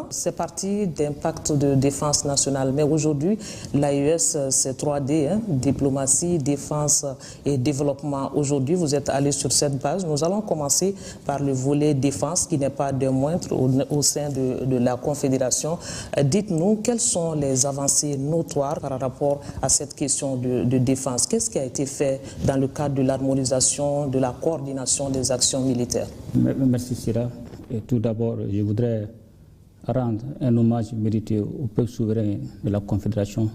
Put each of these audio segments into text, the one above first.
C'est parti d'un pacte de défense nationale, mais aujourd'hui, l'AES, c'est 3D, diplomatie, défense et développement. Aujourd'hui, vous êtes allé sur cette base. Nous allons commencer par le volet défense, qui n'est pas des moindres au sein de la Confédération. Dites-nous, quelles sont les avancées notoires par rapport à cette question de défense? Qu'est-ce qui a été fait dans le cadre de l'harmonisation, de la coordination des actions militaires? Merci Sira. Et tout d'abord, je voudrais rendre un hommage mérité au peuple souverain de la Confédération,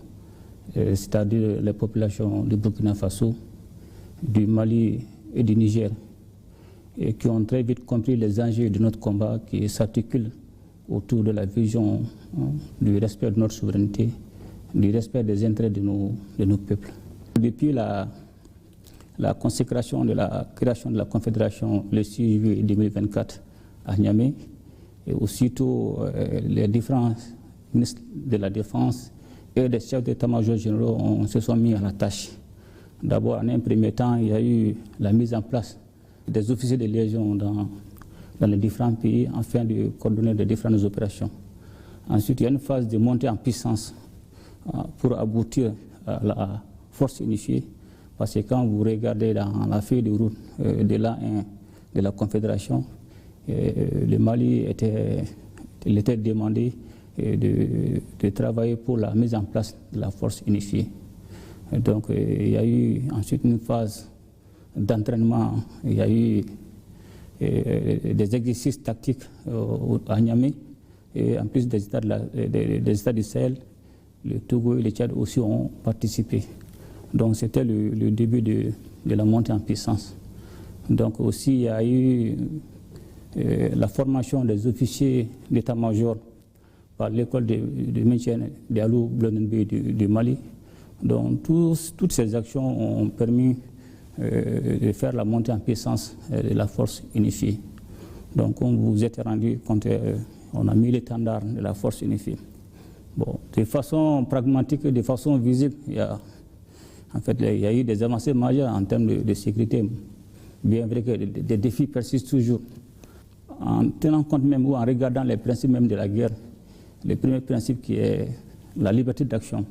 c'est-à-dire les populations du Burkina Faso, du Mali et du Niger, et qui ont très vite compris les enjeux de notre combat qui s'articulent autour de la vision du respect de notre souveraineté, du respect des intérêts de nos peuples. Depuis la consécration de la création de la Confédération le 6 juillet 2024 à Niamey, et aussitôt les différents ministres de la Défense et les chefs d'état-major généraux se sont mis à la tâche. D'abord, en un premier temps, il y a eu la mise en place des officiers de liaison dans les différents pays afin de coordonner les différentes opérations. Ensuite, il y a une phase de montée en puissance pour aboutir à la force unifiée, parce que quand vous regardez dans la feuille de route de l'an 1 de la Confédération, le Mali était demandé de travailler pour la mise en place de la force unifiée. Et donc il y a eu ensuite une phase d'entraînement, il y a eu des exercices tactiques à Niamey, et en plus des États du Sahel, le Togo et le Tchad aussi ont participé. Donc c'était le début de la montée en puissance. Donc aussi il y a eu la formation des officiers d'état-major par l'école de maintien de Alou Blonenbe du Mali. Donc toutes ces actions ont permis de faire la montée en puissance de la force unifiée. Donc comme vous vous êtes rendu compte, on a mis l'étendard de la force unifiée. Bon, de façon pragmatique, de façon visible, il y a eu des avancées majeures en termes de sécurité, bien vrai que des défis persistent toujours. En tenant compte même ou en regardant les principes même de la guerre, le premier principe qui est la liberté d'action.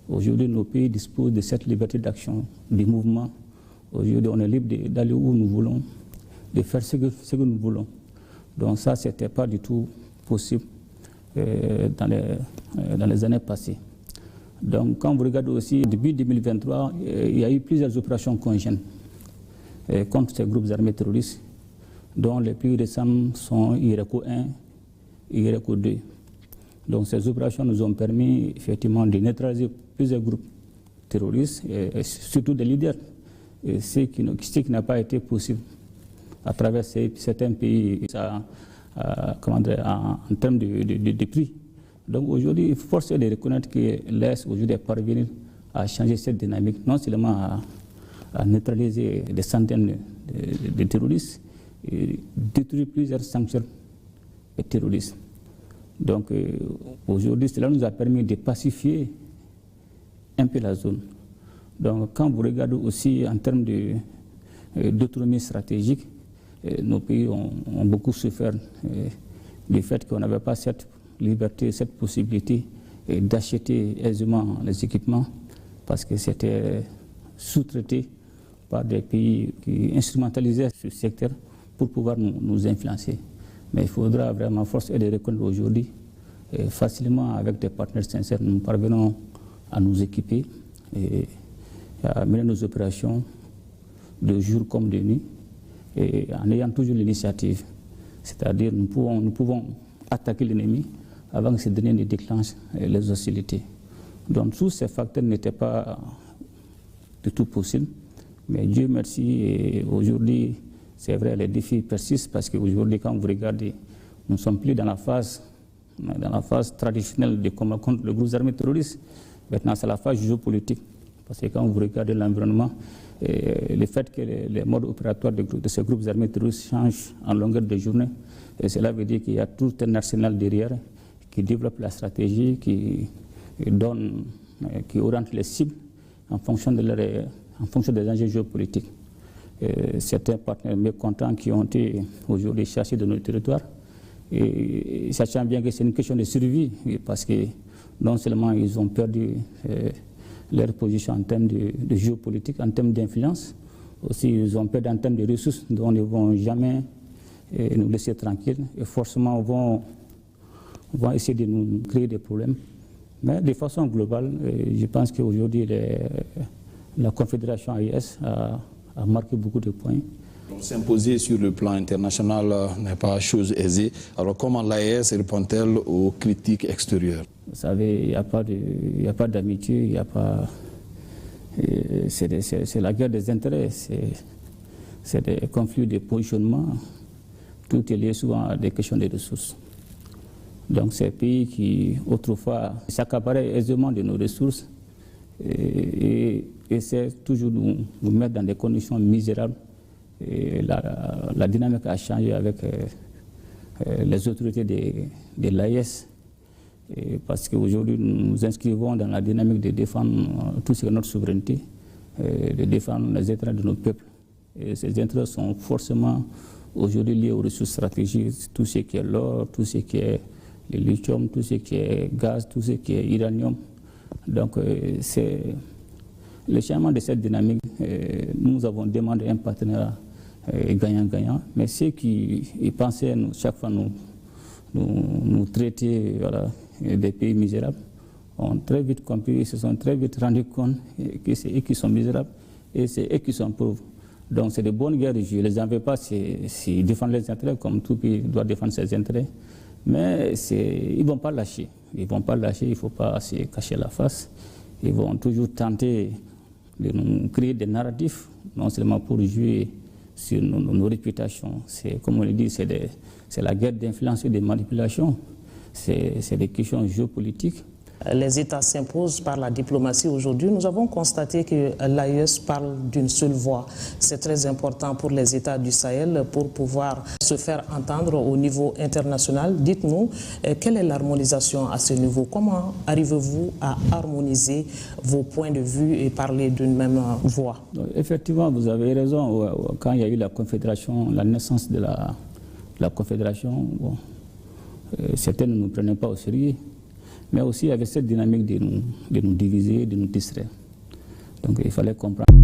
Aujourd'hui, nos pays disposent de cette liberté d'action, du mouvement. Aujourd'hui, on est libre d'aller où nous voulons, de faire ce que nous voulons. Donc ça, ce n'était pas du tout possible dans les années passées. Donc quand vous regardez aussi, depuis 2023, il y a eu plusieurs opérations conjointes contre ces groupes armés terroristes, dont les plus récents sont IRECO 1 et IRECO 2. Donc ces opérations nous ont permis effectivement de neutraliser plusieurs groupes terroristes, et surtout des leaders, et ce qui n'a pas été possible à travers certains pays en termes de prix. Donc aujourd'hui, force est de reconnaître que l'Est aujourd'hui est parvenu à changer cette dynamique, non seulement à neutraliser des centaines de terroristes, et détruire plusieurs sanctuaires terroristes. Donc aujourd'hui, cela nous a permis de pacifier un peu la zone. Donc quand vous regardez aussi en termes d'autonomie stratégique, nos pays ont beaucoup souffert du fait qu'on n'avait pas cette liberté, cette possibilité d'acheter aisément les équipements, parce que c'était sous-traité par des pays qui instrumentalisaient ce secteur pour pouvoir nous influencer. Mais il faudra vraiment, force et de reconnaître aujourd'hui, facilement avec des partenaires sincères, nous parvenons à nous équiper et à mener nos opérations de jour comme de nuit, et en ayant toujours l'initiative. C'est-à-dire nous pouvons attaquer l'ennemi avant que ce dernier ne déclenche les hostilités. Donc tous ces facteurs n'étaient pas du tout possibles, mais Dieu merci, aujourd'hui, c'est vrai, les défis persistent, parce qu'aujourd'hui, quand vous regardez, nous ne sommes plus dans la phase traditionnelle de combat contre le groupe armé terroriste. Maintenant, c'est la phase géopolitique. Parce que quand vous regardez l'environnement, le fait que les modes opératoires de ces groupes armés terroristes changent en longueur de journée, et cela veut dire qu'il y a tout un arsenal derrière qui développe la stratégie, qui oriente les cibles en fonction des enjeux géopolitiques. Certains partenaires mécontents qui ont été aujourd'hui chassés de nos territoires, Et sachant bien que c'est une question de survie, parce que non seulement ils ont perdu leur position en termes de géopolitique, en termes d'influence, aussi ils ont perdu en termes de ressources dont ils ne vont jamais nous laisser tranquilles et forcément vont essayer de nous créer des problèmes. Mais de façon globale, je pense qu'aujourd'hui la Confédération AES a marqué beaucoup de points. S'imposer sur le plan international n'est pas chose aisée. Alors comment l'AES répond-elle aux critiques extérieures? Vous savez, il n'y a pas d'amitié, il n'y a pas... C'est la guerre des intérêts, c'est des conflits de positionnement. Tout est lié souvent à des questions de ressources. Donc ces pays qui autrefois s'accaparaient aisément de nos ressources et essaient toujours de nous mettre dans des conditions misérables. Et la dynamique a changé avec les autorités de l'AES, parce qu'aujourd'hui nous nous inscrivons dans la dynamique de défendre tout ce qui est notre souveraineté, de défendre les intérêts de nos peuples. Et ces intérêts sont forcément aujourd'hui liés aux ressources stratégiques, tout ce qui est l'or, tout ce qui est le lithium, tout ce qui est gaz, tout ce qui est uranium. Donc c'est le changement de cette dynamique. Nous avons demandé un partenariat gagnant-gagnant, mais ceux qui pensaient chaque fois nous traiter des pays misérables ont très vite compris, se sont très vite rendus compte que c'est eux qui sont misérables et c'est eux qui sont pauvres. Donc c'est de bonnes guerres, je ne les en veux pas s'ils défendent leurs intérêts, comme tout pays doit défendre ses intérêts, mais ils ne vont pas lâcher. Ils ne vont pas lâcher, il ne faut pas se cacher la face. Ils vont toujours tenter de nous créer des narratifs, non seulement pour jouer sur nos réputations. Comme on le dit, c'est la guerre d'influence et de manipulation. C'est des questions géopolitiques. Les États s'imposent par la diplomatie aujourd'hui. Nous avons constaté que l'AES parle d'une seule voix. C'est très important pour les États du Sahel pour pouvoir se faire entendre au niveau international. Dites-nous, quelle est l'harmonisation à ce niveau? Comment arrivez-vous à harmoniser vos points de vue et parler d'une même voix? Effectivement, vous avez raison. Quand il y a eu la Confédération, la naissance de la Confédération, certains ne nous prenaient pas au sérieux. Mais aussi avec cette dynamique de nous diviser, de nous distraire. Donc il fallait comprendre.